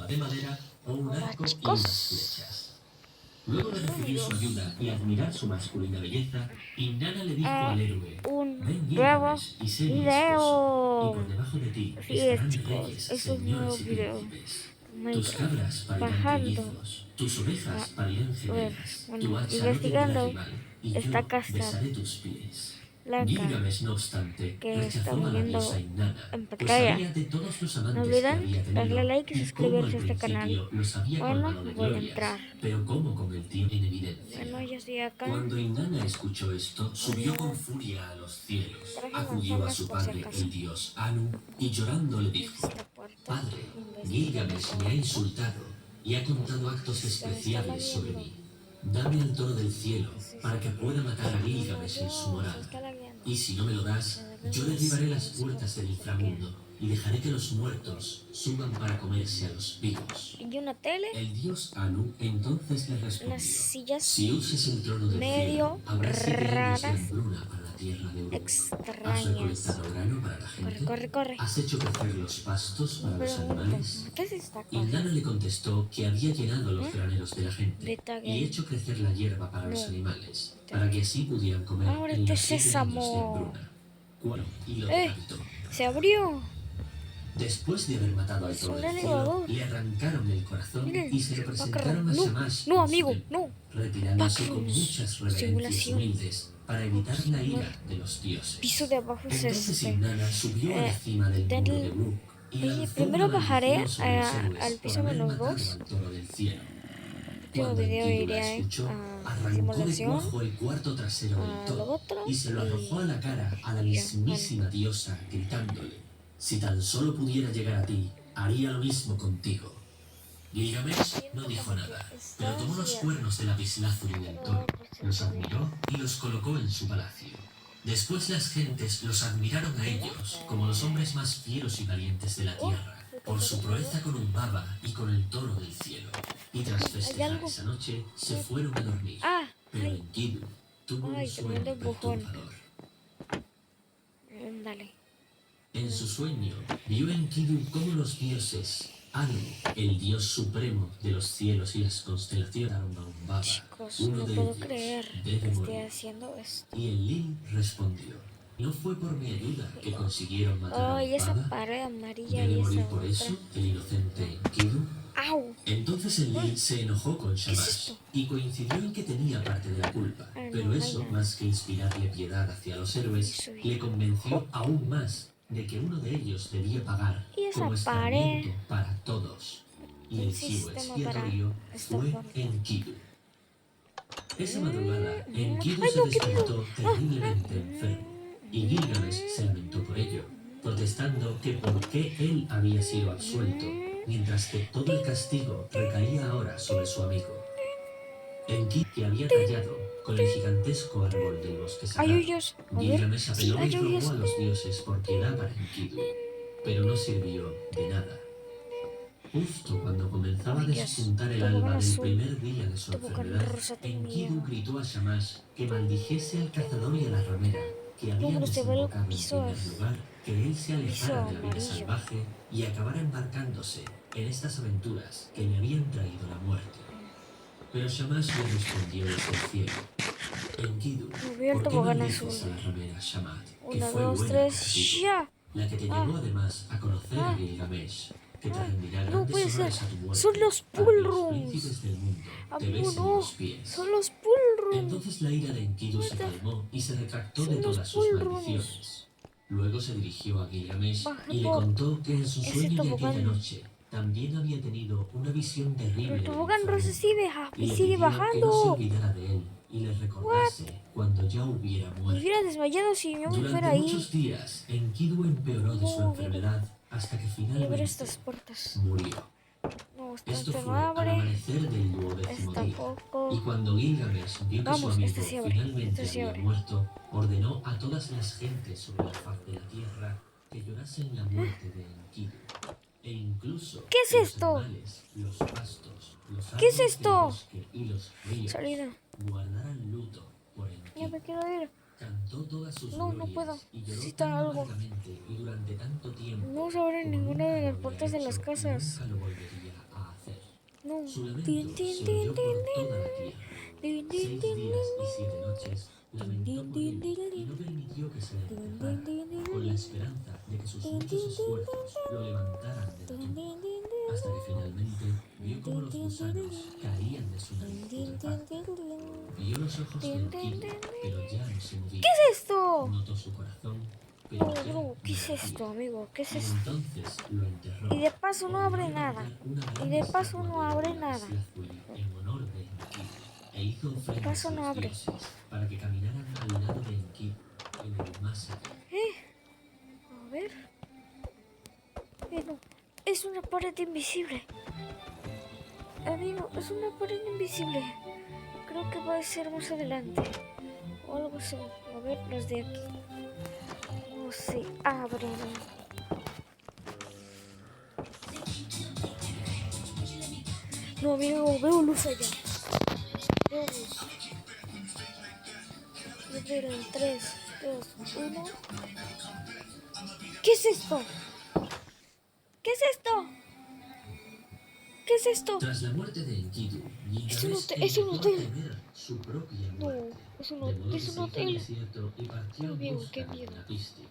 espada de madera o un Hola arco y chicos. unas flechas. Luego de recibir su ayuda y admirar su masculina belleza, Inanna le dijo al héroe: Un ven nuevo Gilgamesh y sé mi esposo, y por video. debajo de ti Así es estarán chicos, reyes, es un nuevo señores y video príncipes. de Tus Minecraft. cabras parirán Bajando trillizos, tus ovejas a parirán ver, gemelas, tu bueno, hacha no tendrá investigando rival, y esta yo casa besaré tus pies. blanca Gilgamesh, no obstante, que rechazó estamos a la diosa viendo Inanna, en pues pantalla. sabía de todos los No amantes que olviden había darle tenido like y y cómo suscribirse al a este canal. principio los había Bueno, colmado de voy a glorias, entrar. pero cómo convirtió en Bueno, evidencia. ya estoy acá. Cuando Inanna escuchó esto, Voy subió con a furia a los cielos, traje acudió a manzanas su por si padre, acaso. el dios Anu, y llorando le dijo: Esta puerta. Padre, Investigando Gilgamesh me todo ha esto. insultado y ha contado actos Se me está especiales sobre lagueando. mí. Dame el toro del cielo Sí, para que pueda matar a bueno, Gilgamesh en su Dios, se morada. está lagueando. Y si no me lo das, yo derribaré las puertas del inframundo y dejaré que los muertos suban para comerse a los vivos. Y una tele, El dios Anu entonces le unas respondió: sillas si uses el trono del cielo, medio habrá 7 años de raras, hambruna para la tierra de Uruk. ¿Has extrañas. recolectado grano para la Corre, gente? corre, corre. ¿Has hecho crecer los pastos para los Pregunta, animales? ¿qué es esta Inanna cosa? le contestó que había llenado los graneros de la gente Beta y game. hecho crecer la hierba para los No. animales, para que así pudieran comer en Ábrete, los 7 años de sésamo. hambruna. Y lo decapitó. Se abrió. Después de haber matado al Es toro un del cielo, elevador. le arrancaron el corazón Miren, y se lo Backrooms. presentaron a No, Shamash no, en su amigo, templo, no. retirándose con Backrooms. muchas reverencias Simulación. humildes para evitar la ira de los dioses. Piso de abajo es Entonces este. Inanna subió a la cima del Ten- muro de Uruk y Oye, lanzó primero una bajaré maldición sobre los héroes al por piso haber menos matado 2. al toro del cielo. El próximo Cuando video Enkidu la iré escuchó, a arrancó de simulación. cuajo el cuarto trasero del A lo toro otro. y se lo arrojó a la cara a la Ya, mismísima diosa, gritándole: si tan solo pudiera llegar a ti, haría lo mismo contigo. Gilgamesh no dijo nada, pero tomó los cuernos del lapislázuli del toro, los admiró y los colocó en su palacio. Después las gentes los admiraron a ellos como los hombres más fieros y valientes de la tierra, por su proeza con Umbaba y con el toro del cielo. Y tras festejar algo? esa noche, se fueron a dormir. Ah, Pero ay, Enkidu tuvo un ay, sueño tremendo empujón. perturbador. Dale. En su sueño, vio Enkidu cómo los dioses, Anu, el dios supremo de los cielos y las constelaciones, a Umbaba, Chicos, uno no de puedo ellos, creer que debe esté morir. haciendo esto. Y Enlil respondió: no fue por mi ayuda que consiguieron matar a Ay, esa Umbaba. pared amarilla ¿Debe y morir esa por otra. eso el inocente Enkidu? ¡Au! Entonces Enlil se enojó con ¿Qué es Shamash esto? y coincidió en que tenía parte de la culpa. Ah, no, Pero no hay eso, nada. más que inspirarle piedad hacia los héroes, Subí. le convenció aún más de que uno de ellos debía pagar Y esa como pared. escarmiento para todos. Y Un el chivo sistema para expiatorio esta fue puerta. Enkidu. Esa madrugada, Enkidu Ay, se no, qué despertó miedo. terriblemente enfermo, y Gilgamesh se lamentó por ello, protestando que por qué él había sido absuelto, mientras que todo el castigo recaía ahora sobre su amigo. Enkidu, que había tallado con el gigantesco árbol del bosque Hay sagrado, hoyos. A ver. Gilgamesh Sí, apeló hay y rogó hoyos. a los dioses por piedad para Enkidu, pero no sirvió de nada. Justo cuando comenzaba a Ay, Dios. despuntar el Tobogán alba del azul. primer día de su Tobogán enfermedad, rosa, tengo Enkidu miedo. gritó a Shamash que maldijese al cazador y a la ramera, que habían pero se ve el desembocado en piso primer lugar, que él se alejara de la vida amarillo. salvaje y acabara embarcándose en estas aventuras que le habían traído la muerte. Pero Shamash le respondió desde el cielo: Enkidu, Vi el ¿por qué tobogán maldices azul. a la ramera Shamat, que 1, fue 2, buena 3, contigo, ya. la que te Ah. llevó además a conocer a Ah. Gilgamesh, que te Ah, rendirá no grandes puede ser. honores a tu muerte, Son los para que pull los rooms. príncipes del mundo te Amigo, besen no. los pies? Son los pull rooms. Entonces la ira de Enkidu se Neta. calmó y se retractó Son de los todas sus pull rooms. maldiciones. Luego se dirigió a Gilgamesh Bajé y le por contó que en su ese sueño de aquella tobogán. noche también había tenido una visión Pero terrible el del tobogán rosa inframundo, y le sigue pidió que no se bajando. olvidara de él y le recordase cuando ya hubiera Me muerto. hubiera desmayado si yo me fuera Durante ahí. muchos días, Enkidu empeoró de su No, enfermedad hasta que Voy a ver finalmente estas puertas. murió. No, esta Esto no fue al abre. amanecer del 12º Esta día. tampoco. Y cuando Gilgamesh vio que su Vamos, amigo esta sí abre. finalmente Esta sí había abre. muerto, ordenó a todas las gentes sobre la faz de la tierra que llorasen la muerte de Enkidu. E incluso ¿Qué es los esto? animales, los pastos, los ¿Qué es árboles esto? del bosque y los ríos Salida. guardaran luto por Ya Enkidu. me quiero ir. Cantó todas sus No, no glorias puedo. y lloró Necesito tan algo. amargamente y durante tanto tiempo No se abren como ninguna nunca de lo las había puertas de las hecho y casas. nunca lo volvería a No. Su Tin, lamento tin, se tin, oyó tin, por tin. toda la tierra. Tin, 6 tin, tin, días y 7 noches lamentó tin, por tin, él tin, y no tin. permitió que se Tin, tin, levantara, tin, tin, con la tin. esperanza de que sus Tin, muchos tin, tin, esfuerzos lo levantaran de la tin, tin, tumba, tin, tin, hasta que finalmente vio tin, cómo tin, los tin, tin, gusanos caían de su nariz tin, tin, tin, putrefacta. tin, tin. Vio los ojos de Tin, tin, Enkidu, tin, tin. pero ya no se ¿Qué movían. es esto? Notó su corazón, No, pero ya bro, ¿qué no es latía. esto, amigo? ¿Qué es Y esto? entonces lo enterró. Y de paso no Ordenó abre nada. levantar una Y gran de paso estatua no de oro abre y nada. lapislázuli en honor de Enkidu, e hizo De ofrendas paso a no los abre. dioses para que caminaran al lado de Enkidu en el más allá. A ver. No. Es una pared invisible. Amigo, es una pared invisible. Creo que va a ser más adelante. O algo así. A ver, los de aquí. No se abren. No, amigo, veo luz allá. Veo luz. A ver, en 3, 2, 1. ¿Qué es esto? ¿Qué es esto? ¿Qué es esto? Tras la muerte de Enkidu, Es un Gilgamesh hotel. Es un empezó a hotel. temer su propia No, muerte, es un, de modo que es un se hizo al hotel. desierto y partió No, en amigo, qué busca de miedo. Menapisti,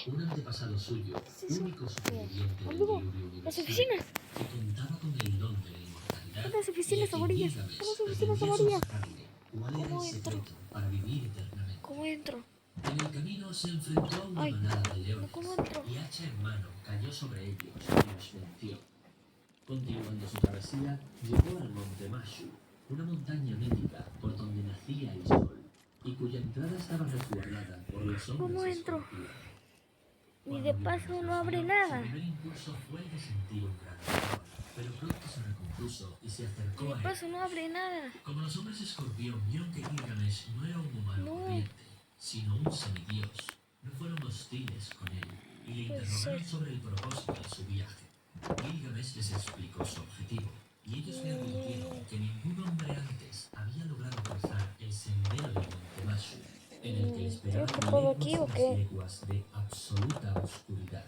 un antepasado suyo, ¿Qué es eso? único No. superviviente del Amigo, diluvio las universal, oficinas. que contaba con el don de la Son inmortalidad las y a oficinas quien amarillas. Son las Gilgamesh oficinas pretendía amarillas. aconsejarle cuál era el ¿Cómo entro? secreto para vivir eternamente. ¿Cómo entro? En el camino se enfrentó a una Ay, manada de no, ¿cómo leones entro? y hacha en mano cayó sobre ellos y los venció. Continuando su travesía, llegó al monte Mashu, una montaña mítica por donde nacía el sol y cuya entrada estaba resguardada por los ¿Cómo hombres entro? escorpión. Ni Cuando de paso Gilgamesh no los abre vio, su nada. primer impulso fue el de sentir un gran temor, pero pronto se recompuso y se Ni acercó de a él. paso no abre nada. Como los hombres escorpión vieron que Gilgamesh no era un humano No, corriente, sino un semidios, no fueron hostiles con él y le puede interrogaron ser. sobre el propósito de su viaje. Gilgamesh les explicó su objetivo y ellos le advirtieron que ningún hombre antes había logrado cruzar el sendero del monte Mashu, en el que le ¿Estoy esperaban ocupado aquí leguas o tras qué? leguas de absoluta oscuridad.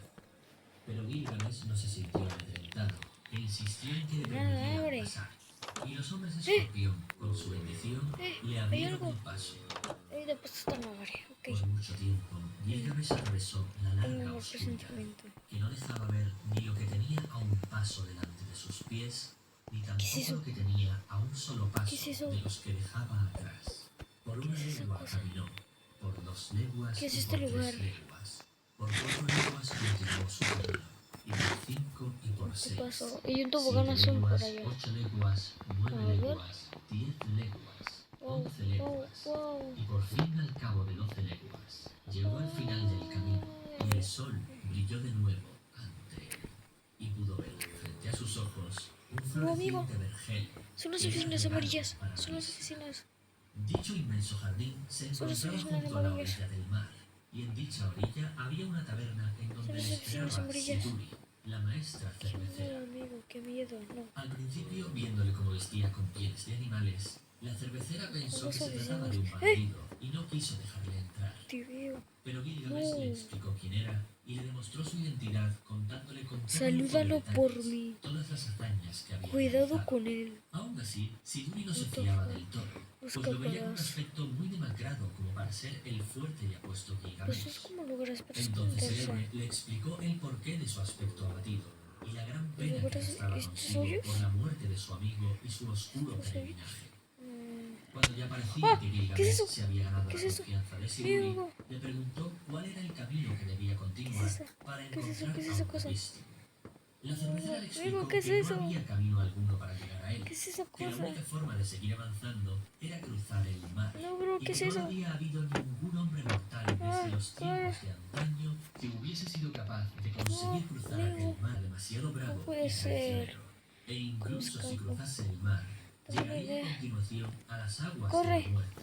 Pero Gilgamesh no se sintió amedrentado e insistió en que le Nada permitieran abre. pasar. Y los hombres escorpión, con su bendición, le Hay abrieron algo. el paso. Ahí de paso está no abre. Por Ok. mucho tiempo, Gilgamesh atravesó la Tengo un larga mal oscuridad, presentimiento. que no dejaba ver ni lo que tenía a un paso delante de sus pies, ni ¿Qué es tampoco eso? lo que tenía a un solo ¿Qué paso es eso? de los que dejaba atrás. Por ¿Qué una es esa legua cosa? caminó, por 2 ¿Qué leguas es y este por lugar? 3 leguas. Por 4 leguas continuó su camino, y por 5 y por ¿Qué 6. pasó? Hay un tobogán 7 azul por leguas, allá. 8 leguas, A 9 ver. leguas, 10 leguas, Wow, 11 wow, leguas. wow. Y por fin, al cabo de 12 leguas, llegó al final del camino, y el Ay. sol brilló de nuevo ante él. Y pudo ver, frente a sus ojos, un No, amigo. floreciente vergel, Son las que era oficinas regalo amarillas. para la Son las isla. oficinas. Dicho inmenso jardín se Son las encontraba oficinas junto a la amarillas. orilla del mar, y en dicha orilla había una taberna en Son donde las le oficinas esperaba amarillas. Siduri, la maestra Qué miedo, cervecera. amigo. Qué miedo. No. Al principio, viéndole como vestía con pieles de animales, la cervecera Son pensó que las se trataba de oficinas. un bandido y no quiso dejarle entrar. Te veo. Pero Gilgamesh le No. explicó quién era y le demostró su identidad contándole con todo lujo de Salúdalo por detalles mí. todas las hazañas que había Cuidado realizado. con él. Aún así, Siduri no se What the fiaba fuck. del todo, No pues lo veía con un escaparás. aspecto muy demacrado como para ser el fuerte y apuesto Pues eso es Gilgamesh. como logras para Entonces el esconderse. héroe le explicó el porqué de su aspecto abatido y la gran ¿Y pena que logras arrastraba estos consigo por hoyos? la muerte de su amigo y su oscuro ¿Estos hoyos? peregrinaje. Mm. Cuando ya parecía ¡Ah! que ¿Qué es Gilgamesh eso? se había ganado ¿Qué la es eso? confianza de Siduri, Amigo. le preguntó cuál era el camino que debía ¿Qué es continuar eso? para ¿Qué es eso? encontrar ¿Qué es a esa cosa? Utnapishtim. La cervecera Amigo, le amigo, explicó ¿qué es que no eso? había camino alguno para llegar a él, ¿Qué es esa que la cosa? única forma de seguir avanzando era cruzar el mar, No, bro, y ¿qué que es no eso? había habido ningún hombre mortal desde Ah, los corre. tiempos de antaño que hubiese sido capaz de No, conseguir cruzar aquel amigo, mar demasiado no bravo puede y ser. traicionero. E ¿Cómo incluso si escapo? cruzase el mar, Tengo una llegaría a idea. continuación a las aguas de la Corre. muerte,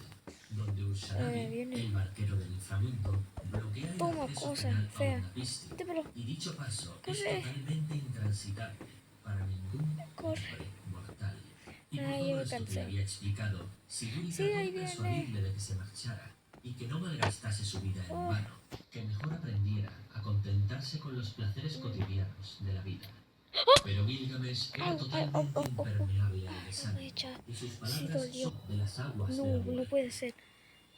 donde Ushanabi, Viene. el barquero del inframundo, bloquea el Toma, acceso cosa final a fea. Utnapishtim, Métemelo. y dicho paso es Corre. totalmente intransitable para ningún Corre. hombre mortal. Y por Ah, ya todo me esto que le cansé. había explicado, Siduri Sí, trató de ahí viene. persuadirle de que se marchara y que no malgastase su vida en Oh, vano, que mejor aprendiera a contentarse con los placeres cotidianos de la vida. Pero Gilgamesh era au, au, au, totalmente au, au. impermeable sangre, Echa. y sus Sí, palabras dolió. son de las aguas de la No, no muerte. puede ser.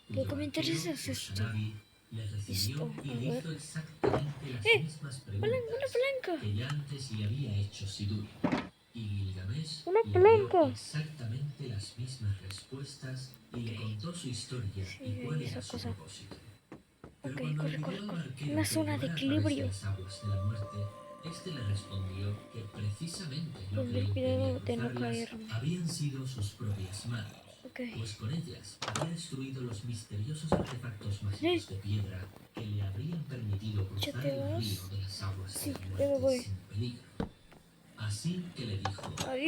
¿Pero qué me interesa Cuando esto? Kushanabi le recibió Esto, y a le ver. hizo exactamente las mismas Una preguntas palanca. que ya antes le había hecho Sidur. Y Gilgamesh Una le dio palanca. exactamente las mismas respuestas y le contó su historia Sí, y cuál esa era su cosa. propósito. Pero Ok, cuando le corre, pidió corre, al corre. barquero Una que le zona de llevara a través de equilibrio. las aguas de la muerte, este le respondió que precisamente lo que le Tener impedía cuidado de no cruzarlas caerme. habían sido sus propias manos, Ok. pues con ellas había destruido los misteriosos artefactos mágicos de piedra que le habrían permitido ¿Ya cruzar te el río vas? de las aguas Sí, de la ya me muerte voy. sin peligro. Así que le dijo: toma el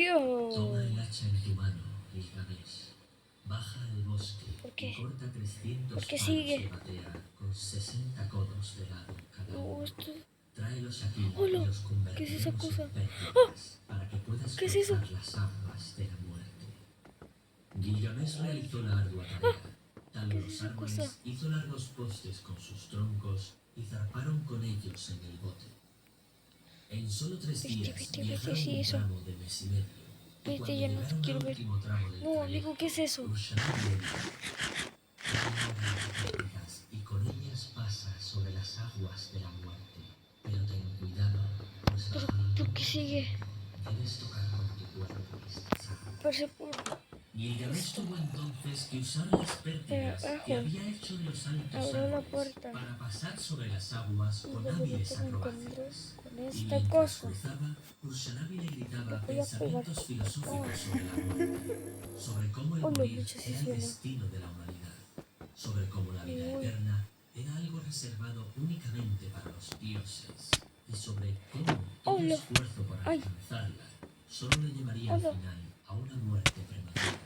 Adiós. hacha en tu mano, Gilgamesh. Baja al bosque ¿Por y qué? corta 300 ¿Por qué palos de sigue? madera con 60 codos de lado cada No, uno. esto... Tráelos aquí y ¡Hola! los ¿Qué es esa convertiremos cosa? en ¡Ah! pértigas para que puedas ¿Qué es eso? cruzar las aguas de la muerte. Gilgamesh realizó la ardua tarea. Tal ¿Qué es los esa cosa? árboles, hizo largos postes con sus troncos y zarparon con ellos en el bote. En solo 3 días Vete, viajaron sí, un eso. tramo de mes y medio. Y Vete, cuando ya no llegaron quiero al ver. último tramo del No, amigo, ¿qué es eso? Urshanabi le dijo: "Pértigas, y con ellas pasa sobre las aguas de la muerte. Pero ten cuidado, pues ¿Pero bajo por qué sigue? debes tocar con tu cuerpo estas aguas". Parece por... Gilgamesh esto. tuvo entonces que usar las Pero pértigas que abajo. había hecho en los altos Abrió la árboles puerta. para pasar sobre las aguas Y con luego lo hábiles tengo con acrobacias. con Y esta mientras cosa. cruzaba, Urshanabi le Te gritaba voy a pegar. pensamientos filosóficos sobre la muerte, sobre cómo el Oh, no, morir mucho sí era el suena. destino de la humanidad, sobre cómo la vida Uy. eterna era algo reservado únicamente para los dioses, y sobre cómo todo Hola. esfuerzo por Ay. alcanzarla solo le llevaría al Hola. final a una muerte prematura.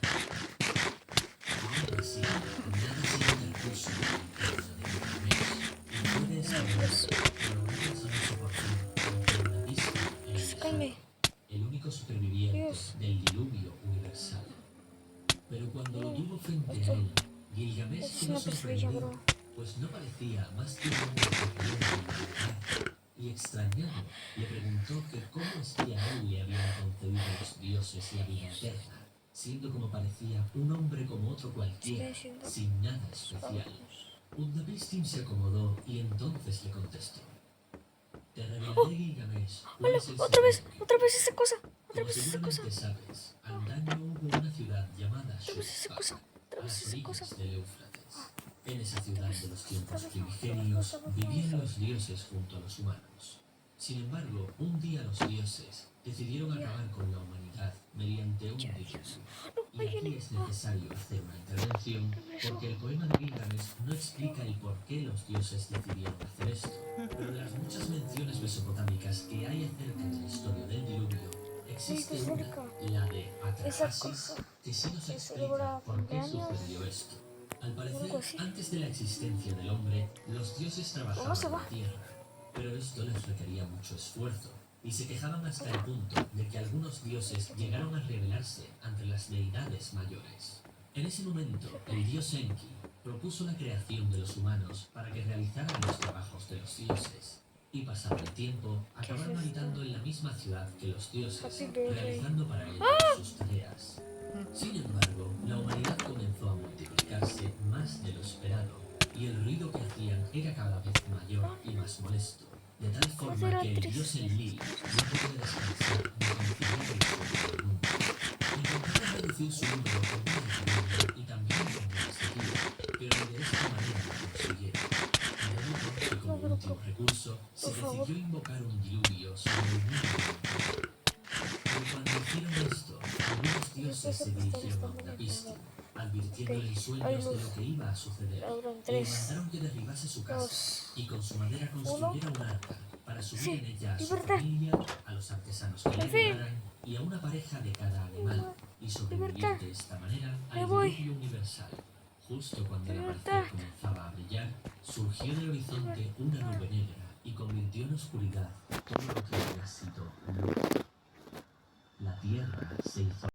Ahora sí, nada se interpuso en el camino de Gilgamesh, y puede escabullirse, pero gracias a su fortuna, ante una vista e Sácame. el único superviviente Dios. del diluvio universal. Pero cuando lo No. tuvo frente a Esto él, Gilgamesh es quedó una pesadilla, sorprendido, bro. pues no parecía más que un hombre corriente y vulgar. Y extrañado, le preguntó que cómo es que a él le habían concedido los dioses la vida eterna, siendo como parecía un hombre como otro cualquiera, Sigue siendo... sin nada especial. Utnapishtim se acomodó y entonces le contestó: te revelaré, Gilgamesh, cuál ¡Hola! es el secreto. Otra vez esa cosa. Otra Como vez esa cosa. seguramente sabes, antaño hubo una ciudad llamada Otra vez esa cosa. Shuruppak, Otra a vez las esa cosa. orillas del Éufrates. En esa ciudad de los tiempos Otra vez, primigenios otra vez, vivían otra vez. los dioses junto a los humanos. Sin embargo, un día los dioses decidieron acabar con la humanidad mediante un Ya, diluvio. Dios. Y aquí es necesario hacer una intervención porque el poema de Gilgamesh no explica el por qué los dioses decidieron hacer esto. Pero en las muchas menciones mesopotámicas que hay acerca de la historia del diluvio, existe Ay, qué una, rica. la de Esa Atrahasis, cosa que sí nos que explica celebra por qué cumpleaños. sucedió esto. Al Algo parecer, así. antes de la existencia del hombre, los dioses ¿Cómo se trabajaban va? la tierra, pero esto les requería mucho esfuerzo, y se quejaban hasta el punto de que algunos dioses llegaron a rebelarse ante las deidades mayores. En ese momento, el dios Enki propuso la creación de los humanos para que realizaran los trabajos de los dioses. Y pasado el tiempo, acabaron esto? habitando en la misma ciudad que los dioses, Happy birthday. realizando para ellos sus tareas. Sin embargo, la humanidad comenzó a multiplicarse más de lo esperado, y el ruido que hacían era cada vez mayor y más molesto, de tal forma que el dios Enlil no podía descansar ni conciliar el sueño del mundo. Intentaron reducir su número con una epidemia y también con una sequía, pero ni de esta manera lo consiguieron. De modo que como último recurso se decidió invocar un diluvio sobre el mundo entero. Pero cuando hicieron esto, algunos dioses se dirigieron a Utnapishtim, advirtiéndole en sueños de lo que iba a suceder, y le mandaron que derribase su casa y con su madera construyera un arca para subir en ella a su familia, a los artesanos que le ayudaran y a una pareja de cada animal, y sobrevivir de esta manera al diluvio universal. Justo cuando el amanecer comenzaba a brillar, surgió en el horizonte una nube negra y convirtió en oscuridad todo lo que había sido luz. La tierra se hizo